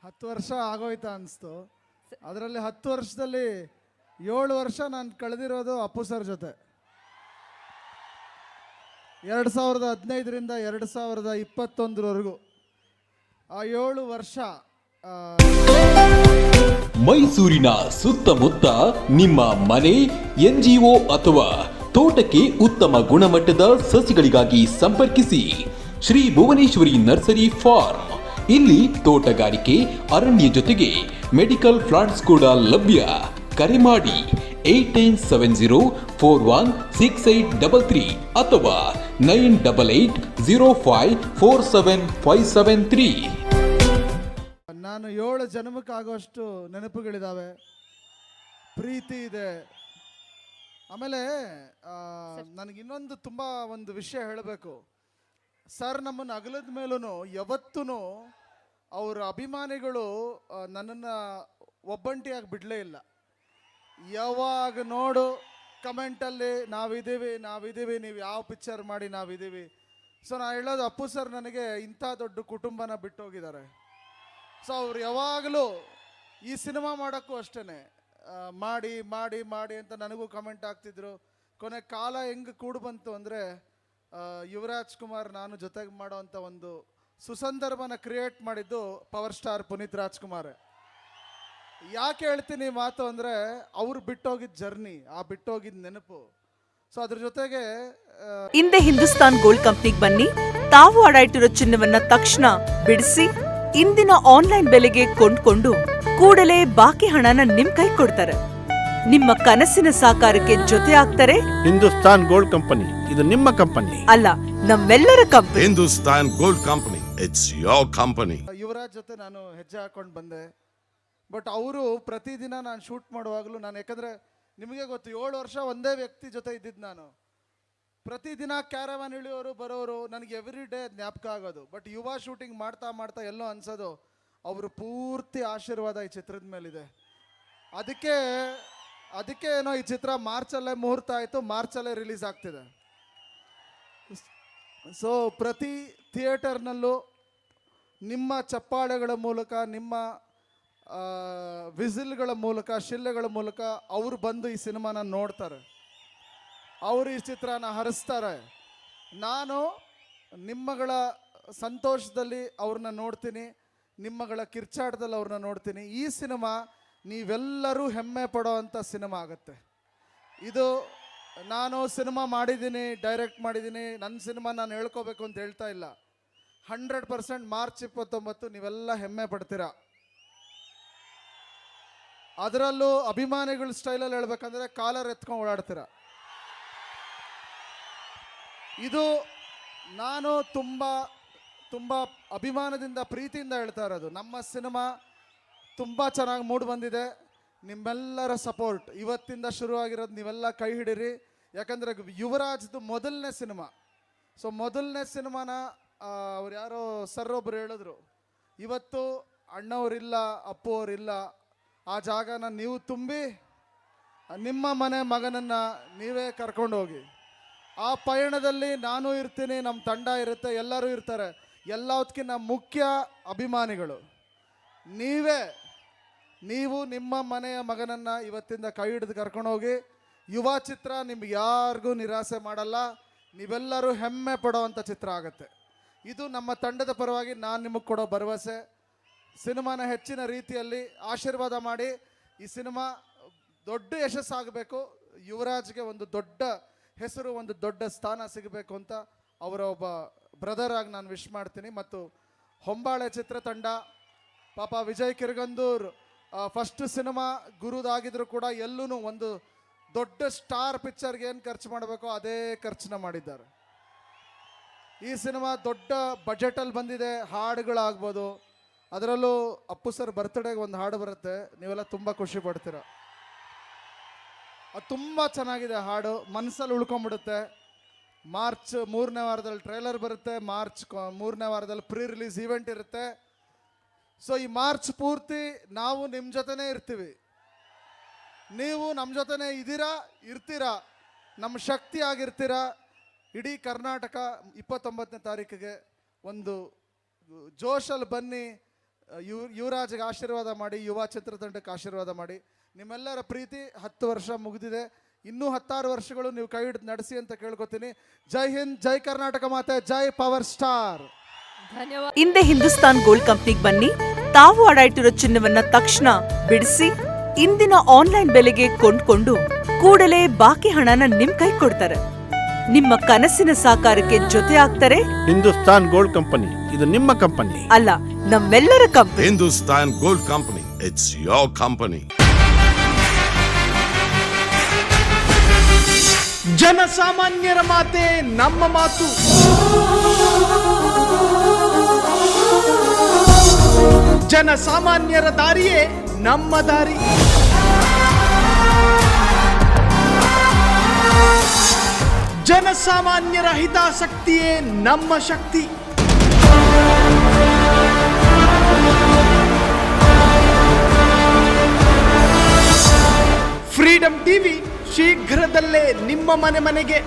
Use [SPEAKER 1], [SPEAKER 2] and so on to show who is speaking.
[SPEAKER 1] 10 ವರ್ಷ ಆಗೋಯ್ತಾ ಅನಿಸ್ತು. ಅದರಲ್ಲಿ 10 ವರ್ಷದಲ್ಲಿ 7 ವರ್ಷ ನಾನು ಕಳೆದಿರೋದು ಅಪ್ಪು ಸರ್ ಜೊತೆ. 2015ರಿಂದ 2021ರವರೆಗೂ ಆ 7 ವರ್ಷ
[SPEAKER 2] ಮೈಸೂರಿನ ಸುತ್ತಮುತ್ತ ನಿಮ್ಮ ಮನೆ, NGO ಅಥವಾ ತೋಟಕ್ಕೆ ಉತ್ತಮ ಗುಣಮಟ್ಟದ ಸಸಿಗಳಿಗಾಗಿ ಸಂಪರ್ಕಿಸಿ ಶ್ರೀ ಭುವನೇಶ್ವರಿ ನರ್ಸರಿ ಫಾರ್ಮ್. ಇಲ್ಲಿ ತೋಟಗಾರಿಕೆ, ಅರಣ್ಯ ಜೊತೆಗೆ ಮೆಡಿಕಲ್ ಪ್ಲಾಂಟ್ಸ್ ಕೂಡ ಲಭ್ಯ. ಕರೆ ಮಾಡಿ 8970416833 ಅಥವಾ 9880547573.
[SPEAKER 1] ನಾನು 7 ಜನ್ಮಕ್ಕಾಗೋಷ್ಟು ನೆನಪುಗಳಿದ್ದಾವೆ, ಪ್ರೀತಿ ಇದೆ. ಆಮೇಲೆ ನನಗೆ ಇನ್ನೊಂದು ತುಂಬ ಒಂದು ವಿಷಯ ಹೇಳಬೇಕು. ಸರ್ ನಮ್ಮನ್ನು ಅಗಲದ ಮೇಲೂ ಯಾವತ್ತೂ ಅವರ ಅಭಿಮಾನಿಗಳು ನನ್ನನ್ನು ಒಬ್ಬಂಟಿಯಾಗಿ ಬಿಡಲೇ ಇಲ್ಲ. ಯಾವಾಗ ನೋಡು ಕಮೆಂಟಲ್ಲಿ ನಾವಿದ್ದೀವಿ, ನೀವು ಯಾವ ಪಿಕ್ಚರ್ ಮಾಡಿ ನಾವಿದ್ದೀವಿ. ಸೊ ನಾನು ಹೇಳೋದು, ಅಪ್ಪು ಸರ್ ನನಗೆ ಇಂಥ ದೊಡ್ಡ ಕುಟುಂಬನ ಬಿಟ್ಟೋಗಿದ್ದಾರೆ. ಸೊ ಅವ್ರು ಯಾವಾಗಲೂ ಈ ಸಿನಿಮಾ ಮಾಡೋಕ್ಕೂ ಅಷ್ಟೇ ಮಾಡಿ ಮಾಡಿ ಮಾಡಿ ಅಂತ ನನಗೂ ಕಮೆಂಟ್ ಆಗ್ತಿದ್ರು. ಕೊನೆ ಕಾಲ ಹೆಂಗೆ ಕೂಡು ಬಂತು ಅಂದರೆ ಯುವರಾಜ್ ಕುಮಾರ್ ನಾನು ಜೊತೆಗೆ ಮಾಡೋವಂಥ ಒಂದು ಸುಸಂದರ್ಭನ ಕ್ರಿಯೇಟ್ ಮಾಡಿದ್ದು ಪವರ್ ಸ್ಟಾರ್ ಪುನೀತ್ ರಾಜ್ಕುಮಾರ್. ಯಾಕೆ ಹೇಳ್ತೀನಿ ಮಾತು ಅಂದರೆ, ಅವ್ರು ಬಿಟ್ಟೋಗಿದ್ದ ಜರ್ನಿ, ಆ ಬಿಟ್ಟೋಗಿದ್ದ ನೆನಪು. ಸೊ ಅದ್ರ ಜೊತೆಗೆ
[SPEAKER 3] ಹಿಂದೆ ಹಿಂದೂಸ್ತಾನ್ ಗೋಲ್ಡ್ ಕಂಪ್ನಿಗೆ ಬನ್ನಿ. ತಾವು ಅಡ ಇಟ್ಟಿರೋ ಚಿನ್ನವನ್ನ ತಕ್ಷಣ ಬಿಡಿಸಿ ಇಂದಿನ ಆನ್ಲೈನ್ ಬೆಲೆಗೆ ಕೊಂಡ್ಕೊಂಡು ಕೂಡಲೇ ಬಾಕಿ ಹಣನ ನಿಮ್ ಕೈ ಕೊಡ್ತಾರೆ. ನಿಮ್ಮ ಕನಸಿನ ಸಾಕಾರಕ್ಕೆ ಜೊತೆ ಆಗ್ತಾರೆ.
[SPEAKER 4] ಹಿಂದೂಸ್ತಾನ್ ಗೋಲ್ಡ್ ಕಂಪನಿ, ಇದು ನಿಮ್ಮ ಕಂಪನಿ
[SPEAKER 3] ಅಲ್ಲ, ನಮ್ಮೆಲ್ಲರ company.
[SPEAKER 5] Hindustan gold company, it's your company.
[SPEAKER 1] Yuvraj ಜೊತೆ ನಾನು ಹೆಜ್ಜೆ ಹಾಕೊಂಡು ಬಂದೆ. ಬಟ್ ಅವರು ಪ್ರತಿದಿನ ನಾನು ಶೂಟ್ ಮಾಡುವಾಗಲೂ ಯಾಕಂದರೆ ನಿಮಗೆ ಗೊತ್ತು, 7 ವರ್ಷ ಒಂದೇ ವ್ಯಕ್ತಿ ಜೊತೆ ಇದ್ದಿದ್ದು ನಾನು. ಪ್ರತಿದಿನ ಕ್ಯಾರವಾನ್ ಇಳಿಯೋರು ಬರೋರು, ನನಗೆ ಎವ್ರಿ ಡೇ ಜ್ಞಾಪಕ ಆಗೋದು. ಬಟ್ ಯುವ ಶೂಟಿಂಗ್ ಮಾಡ್ತಾ ಮಾಡ್ತಾ ಎಲ್ಲೋ ಅನ್ಸೋದು, ಅವರು ಪೂರ್ತಿ ಆಶೀರ್ವಾದ ಈ ಚಿತ್ರದ ಮೇಲಿದೆ. ಅದಕ್ಕೆ ಏನೋ ಈ ಚಿತ್ರ ಮಾರ್ಚಲ್ಲೇ ಮುಹೂರ್ತ ಆಯಿತು, ಮಾರ್ಚಲ್ಲೇ ರಿಲೀಸ್ ಆಗ್ತಿದೆ. ಸೊ ಪ್ರತಿ ಥಿಯೇಟರ್ನಲ್ಲೂ ನಿಮ್ಮ ಚಪ್ಪಾಳೆಗಳ ಮೂಲಕ, ನಿಮ್ಮ ವಿಸಿಲ್ಗಳ ಮೂಲಕ, ಶಿಲ್ಲೆಗಳ ಮೂಲಕ ಅವರು ಬಂದು ಈ ಸಿನಿಮಾನ ನೋಡ್ತಾರೆ, ಅವರು ಈ ಚಿತ್ರನ ಹರಿಸ್ತಾರೆ. ನಾನು ನಿಮ್ಮಗಳ ಸಂತೋಷದಲ್ಲಿ ಅವ್ರನ್ನ ನೋಡ್ತೀನಿ, ನಿಮ್ಮಗಳ ಕಿರ್ಚಾಟದಲ್ಲಿ ಅವ್ರನ್ನ ನೋಡ್ತೀನಿ. ಈ ಸಿನಿಮಾ ನೀವೆಲ್ಲರೂ ಹೆಮ್ಮೆ ಪಡೋ ಅಂಥ ಸಿನಿಮಾ ಆಗುತ್ತೆ. ಇದು ನಾನು ಸಿನಿಮಾ ಮಾಡಿದ್ದೀನಿ, ಡೈರೆಕ್ಟ್ ಮಾಡಿದ್ದೀನಿ, ನನ್ನ ಸಿನಿಮಾ ನಾನು ಹೇಳ್ಕೋಬೇಕು ಅಂತ ಹೇಳ್ತಾ ಇಲ್ಲ. 100% ಮಾರ್ಚ್ 29 ನೀವೆಲ್ಲ ಹೆಮ್ಮೆ ಪಡ್ತೀರಾ. ಅದರಲ್ಲೂ ಅಭಿಮಾನಿಗಳ ಸ್ಟೈಲಲ್ಲಿ ಹೇಳ್ಬೇಕಂದ್ರೆ ಕಾಲರ್ ಎತ್ಕೊಂಡು ಓಡಾಡ್ತೀರ. ಇದು ನಾನು ತುಂಬ ತುಂಬ ಅಭಿಮಾನದಿಂದ, ಪ್ರೀತಿಯಿಂದ ಹೇಳ್ತಾ ಇರೋದು. ನಮ್ಮ ಸಿನಿಮಾ ತುಂಬ ಚೆನ್ನಾಗಿ ಮೂಡ್ ಬಂದಿದೆ. ನಿಮ್ಮೆಲ್ಲರ ಸಪೋರ್ಟ್ ಇವತ್ತಿಂದ ಶುರುವಾಗಿರೋದು, ನೀವೆಲ್ಲ ಕೈ ಹಿಡೀರಿ. ಯಾಕಂದರೆ ಯುವರಾಜ್ದು ಮೊದಲನೇ ಸಿನಿಮಾ. ಸೊ ಮೊದಲನೇ ಸಿನಿಮಾನ ಅವ್ರು ಯಾರೋ ಸರ್ ಒಬ್ಬರು ಹೇಳಿದ್ರು, ಇವತ್ತು ಅಣ್ಣವರಿಲ್ಲ, ಅಪ್ಪು ಅವರಿಲ್ಲ, ಆ ಜಾಗನ ನೀವು ತುಂಬಿ ನಿಮ್ಮ ಮನೆ ಮಗನನ್ನು ನೀವೇ ಕರ್ಕೊಂಡು ಹೋಗಿ. ಆ ಪಯಣದಲ್ಲಿ ನಾನು ಇರ್ತೀನಿ, ನಮ್ಮ ತಂಡ ಇರುತ್ತೆ, ಎಲ್ಲರೂ ಇರ್ತಾರೆ. ಎಲ್ಲದಕ್ಕಿಂತ ಮುಖ್ಯ ಅಭಿಮಾನಿಗಳು ನೀವು ನಿಮ್ಮ ಮನೆಯ ಮಗನನ್ನು ಇವತ್ತಿಂದ ಕೈ ಹಿಡಿದು ಕರ್ಕೊಂಡು ಹೋಗಿ. ಯುವ ಚಿತ್ರ ನಿಮ್ಗೆ ಯಾರಿಗೂ ನಿರಾಸೆ ಮಾಡಲ್ಲ, ನೀವೆಲ್ಲರೂ ಹೆಮ್ಮೆ ಪಡೋವಂಥ ಚಿತ್ರ ಆಗುತ್ತೆ. ಇದು ನಮ್ಮ ತಂಡದ ಪರವಾಗಿ ನಾನು ನಿಮಗೆ ಕೊಡೋ ಭರವಸೆ. ಸಿನಿಮಾನ ಹೆಚ್ಚಿನ ರೀತಿಯಲ್ಲಿ ಆಶೀರ್ವಾದ ಮಾಡಿ. ಈ ಸಿನಿಮಾ ದೊಡ್ಡ ಯಶಸ್ಸಾಗಬೇಕು, ಯುವರಾಜ್ಗೆ ಒಂದು ದೊಡ್ಡ ಹೆಸರು, ಒಂದು ದೊಡ್ಡ ಸ್ಥಾನ ಸಿಗಬೇಕು ಅಂತ ಅವರ ಒಬ್ಬ ಬ್ರದರ್ ಆಗಿ ನಾನು ವಿಶ್ ಮಾಡ್ತೀನಿ. ಮತ್ತು ಹೊಂಬಾಳೆ ಚಿತ್ರತಂಡ, ಪಾಪ ವಿಜಯ್ ಕಿರ್ಗಂದೂರ್ ಫಸ್ಟ್ ಸಿನಿಮಾ ಗುರುದಾಗಿದ್ರು ಕೂಡ ಎಲ್ಲೂ ಒಂದು ದೊಡ್ಡ ಸ್ಟಾರ್ ಪಿಕ್ಚರ್ಗೆ ಏನು ಖರ್ಚು ಮಾಡಬೇಕೋ ಅದೇ ಖರ್ಚನ್ನ ಮಾಡಿದ್ದಾರೆ. ಈ ಸಿನಿಮಾ ದೊಡ್ಡ ಬಜೆಟಲ್ಲಿ ಬಂದಿದೆ. ಹಾಡುಗಳಾಗ್ಬೋದು, ಅದರಲ್ಲೂ ಅಪ್ಪು ಸರ್ ಬರ್ತ್ಡೇಗೆ ಒಂದು ಹಾಡು ಬರುತ್ತೆ, ನೀವೆಲ್ಲ ತುಂಬ ಖುಷಿ ಪಡ್ತೀರ. ಅದು ತುಂಬ ಚೆನ್ನಾಗಿದೆ ಹಾಡು, ಮನಸ್ಸಲ್ಲಿ ಉಳ್ಕೊಂಬಿಡುತ್ತೆ. ಮಾರ್ಚ್ 3ನೇ ವಾರದಲ್ಲಿ ಟ್ರೈಲರ್ ಬರುತ್ತೆ, ಮಾರ್ಚ್ 3ನೇ ವಾರದಲ್ಲಿ ಪ್ರೀ ರಿಲೀಸ್ ಈವೆಂಟ್ ಇರುತ್ತೆ. ಸೊ ಈ ಮಾರ್ಚ್ ಪೂರ್ತಿ ನಾವು ನಿಮ್ಮ ಜೊತೆನೇ ಇರ್ತೀವಿ, ನೀವು ನಮ್ಮ ಜೊತೆನೇ ಇರ್ತೀರಾ, ನಮ್ಮ ಶಕ್ತಿ ಆಗಿರ್ತೀರಾ. ಇಡೀ ಕರ್ನಾಟಕ 29ನೇ ತಾರೀಕಿಗೆ ಒಂದು ಜೋಶಲ್ಲಿ ಬನ್ನಿ. ಯುವರಾಜ್ಗೆ ಆಶೀರ್ವಾದ ಮಾಡಿ, ಯುವ ಚಿತ್ರತಂಡಕ್ಕೆ ಆಶೀರ್ವಾದ ಮಾಡಿ. ನಿಮ್ಮೆಲ್ಲರ ಪ್ರೀತಿ 10 ವರ್ಷ ಮುಗಿದಿದೆ, ಇನ್ನೂ 16 ವರ್ಷಗಳು ನೀವು ಕೈ ಹಿಡಿದು ನಡೆಸಿ ಅಂತ ಕೇಳ್ಕೊತೀನಿ. ಜೈ ಹಿಂದ್, ಜೈ ಕರ್ನಾಟಕ ಮಾತೆ, ಜೈ ಪವರ್ ಸ್ಟಾರ್.
[SPEAKER 3] ಹಿಂದೆ ಹಿಂದೂಸ್ತಾನ್ ಗೋಲ್ಡ್ ಕಂಪ್ನಿಗೆ ಬನ್ನಿ. ತಾವು ಅಡ ಇಟ್ಟಿರೋ ಚಿನ್ನವನ್ನ ತಕ್ಷಣ ಬಿಡಿಸಿ ಇಂದಿನ ಆನ್ಲೈನ್ ಬೆಲೆಗೆ ಕೊಂಡ್ಕೊಂಡು ಕೂಡಲೇ ಬಾಕಿ ಹಣನ ನಿಮ್ ಕೈ ಕೊಡ್ತಾರೆ. ನಿಮ್ಮ ಕನಸಿನ ಸಾಕಾರಕ್ಕೆ ಜೊತೆ ಆಗ್ತಾರೆ
[SPEAKER 4] ಹಿಂದೂಸ್ತಾನ್ ಗೋಲ್ಡ್ ಕಂಪನಿ, ಇದು ನಿಮ್ಮ ಕಂಪನಿ
[SPEAKER 3] ಅಲ್ಲ, ನಮ್ಮೆಲ್ಲರ company.
[SPEAKER 5] Hindustan Gold Company. It's your company.
[SPEAKER 6] ಜನಸಾಮಾನ್ಯರ ಮಾತೆ ನಮ್ಮ ಮಾತು. ಜನಸಾಮಾನ್ಯರ ದಾರಿಯೇ ನಮ್ಮ ದಾರಿ. ಜನಸಾಮಾನ್ಯರ ಹಿತಾಸಕ್ತಿಯೇ ನಮ್ಮ ಶಕ್ತಿ. ಫ್ರೀಡಂ ಟಿವಿ ಶೀಘ್ರದಲ್ಲೇ ನಿಮ್ಮ ಮನೆಗೆ.